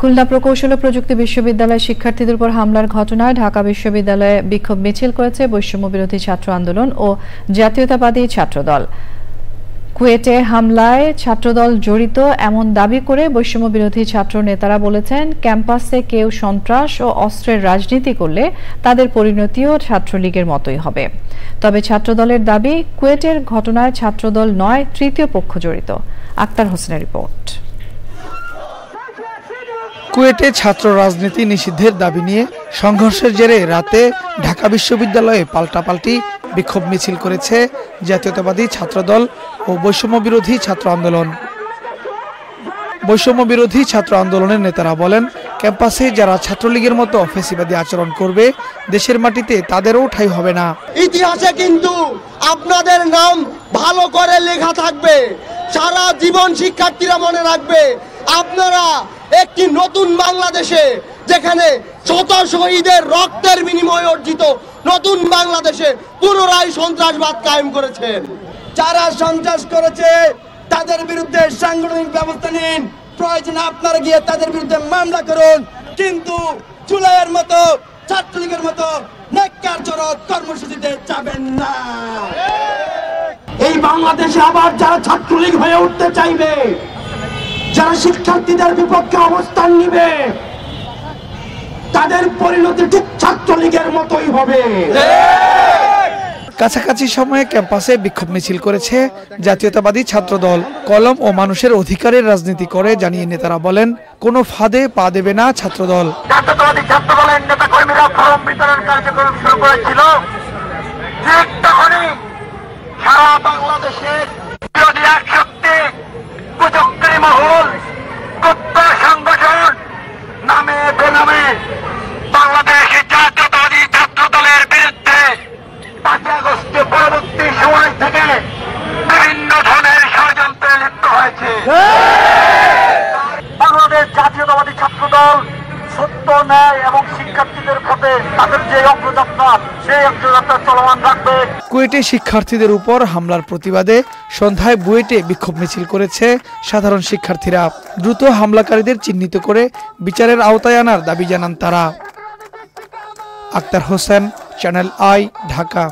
খুলনা প্রকৌশল ও প্রযুক্তি বিশ্ববিদ্যালয়ের শিক্ষার্থীদের উপর হামলার ঘটনায় ঢাকা বিশ্ববিদ্যালয়ে বিক্ষোভ মিছিল করেছে বৈষম্য বিরোধী ছাত্র আন্দোলন ও জাতীয়তাবাদী ছাত্রদল। কুয়েটে হামলায় ছাত্রদল জড়িত এমন দাবি করে বৈষম্য বিরোধী ছাত্র নেতারা বলেছেন, ক্যাম্পাসে কেউ সন্ত্রাস ও অস্ত্রের রাজনীতি করলে তাদের পরিণতিও ছাত্রলীগের মতোই হবে। তবে ছাত্রদলের দাবি, কুয়েটের ঘটনায় ছাত্রদল নয়, তৃতীয় পক্ষ জড়িত। আক্তার হোসেনের রিপোর্ট। কুয়েটে ছাত্র রাজনীতি নিষিদ্ধের দাবি নিয়ে সংঘর্ষের জেরে রাতে ঢাকা বিশ্ববিদ্যালয়ে পাল্টাপাল্টি বিক্ষোভ মিছিল করেছে জাতীয়তাবাদী ছাত্রদল ও বৈষম্য বিরোধী ছাত্র আন্দোলন। বৈষম্য বিরোধী ছাত্র আন্দোলনের নেতারা বলেন, ক্যাম্পাসে যারা ছাত্রলীগের মতো ফ্যাসিবাদী আচরণ করবে, দেশের মাটিতে তাদেরও ঠাঁই হবে না। ইতিহাসে কিন্তু আপনাদের নাম ভালো করে লেখা থাকবে, সারা জীবন শিক্ষার্থীরা মনে রাখবে। আপনারা একটি নতুন বাংলাদেশে, যেখানে শত শহীদের রক্তের বিনিময়ে অর্জিত নতুন বাংলাদেশে পুনরায় সন্ত্রাসবাদ কায়েম করেছেন। যারা সন্ত্রাস করেছে তাদের বিরুদ্ধে সাংগঠনিক ব্যবস্থা নিন, প্রয়োজনে আপনারা গিয়ে তাদের বিরুদ্ধে মামলা করুন, কিন্তু জুলাইয়ের মতো ছাত্রলীগের মতো ন্যাক্কারজনক কর্মসূচিতে যাবেন না। এই বাংলাদেশে আবার যারা ছাত্রলীগ হয়ে উঠতে চাইবে, যারা শিক্ষার্থীদের বিপক্ষে অবস্থান নিবে, তাদের পরিণতি ঠিক ছাত্রলীগের মতোই হবে। কাছাকাছি সময়ে ক্যাম্পাসে বিক্ষোভ মিছিল করেছে জাতীয়তাবাদী ছাত্রদল। কলম ও মানুষের অধিকারের রাজনীতি করে জানিয়ে নেতারা বলেন, কোনো ফাঁদে পা দেবে না ছাত্রদল। জাতীয়তাবাদী ছাত্রদলের নেতাকর্মীরা ফরম বিতরণ কার্যক্রম শুরু করেছিল, ঠিক তখনই সারা বাংলাদেশের বিরোধী একশক্তি, কুচক্রী মহল, গুপ্ত সংগঠন নামে বেনামে বাংলাদেশের জাতীয়তাবাদী ছাত্রদলের বিরুদ্ধে 5 আগস্টে পরবর্তী সময় থেকে বিভিন্ন ধরনের ষড়যন্ত্রে লিপ্ত হয়েছে। বাংলাদেশ জাতীয়তাবাদী ছাত্রদল সত্য, ন্যায় এবং শিক্ষার্থীদের পথে তাদের যে অগ্রযাত্রা, সেই অগ্রযাত্রা চলমান রাখবে। কুয়েটে শিক্ষার্থীদের উপর হামলার প্রতিবাদে সন্ধ্যায় বুয়েটে বিক্ষোভ মিছিল করেছে সাধারণ শিক্ষার্থীরা। দ্রুত হামলাকারীদের চিহ্নিত করে বিচারের আওতায় আনার দাবি জানান তারা। Akhtar Hossain, channel I, Dhaka.